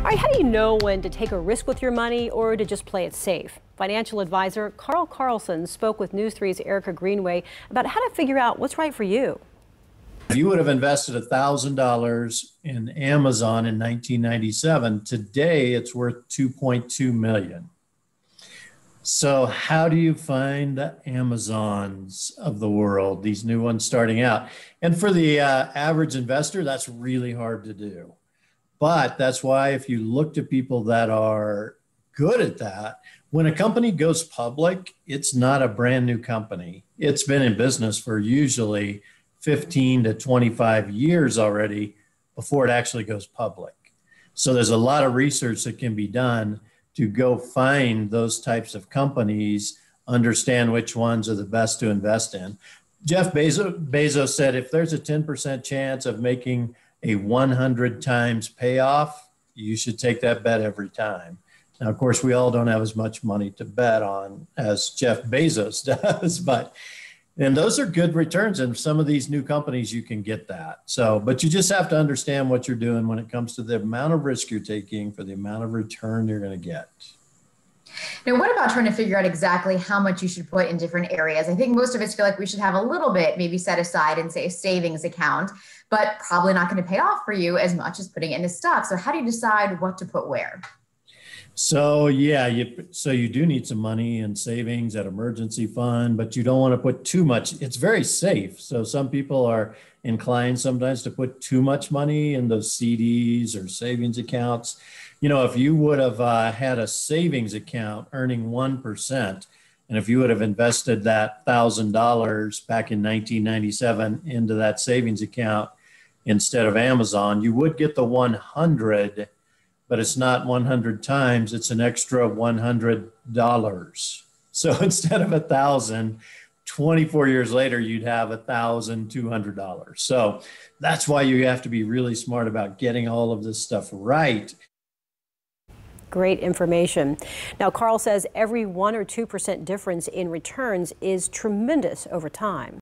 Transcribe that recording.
All right, how do you know when to take a risk with your money or to just play it safe? Financial advisor Carl Carlson spoke with News 3's Erica Greenway about how to figure out what's right for you. If you would have invested $1,000 in Amazon in 1997, today it's worth $2.2 million. So how do you find the Amazons of the world, these new ones starting out? And for the average investor, that's really hard to do. But that's why if you look to people that are good at that, when a company goes public, it's not a brand new company. It's been in business for usually 15 to 25 years already before it actually goes public. So there's a lot of research that can be done to go find those types of companies, understand which ones are the best to invest in. Jeff Bezos said if there's a 10% chance of making a 100 times payoff, you should take that bet every time. Now, of course, we all don't have as much money to bet on as Jeff Bezos does, and those are good returns. And some of these new companies, you can get that. So, but you just have to understand what you're doing when it comes to the amount of risk you're taking for the amount of return you're going to get. Now, what about trying to figure out exactly how much you should put in different areas? I think most of us feel like we should have a little bit maybe set aside in, say, a savings account, but probably not going to pay off for you as much as putting it into stock. So how do you decide what to put where? So yeah, you do need some money in savings, at emergency fund, but you don't want to put too much. It's very safe. So some people are inclined sometimes to put too much money in those CDs or savings accounts. You know, if you would have had a savings account earning 1%, and if you would have invested that $1,000 back in 1997 into that savings account instead of Amazon, you would get the 100, but it's not 100 times, it's an extra $100. So instead of 1,000, 24 years later, you'd have $1,200. So that's why you have to be really smart about getting all of this stuff right. Great information. Now, Carl says every 1 or 2% difference in returns is tremendous over time.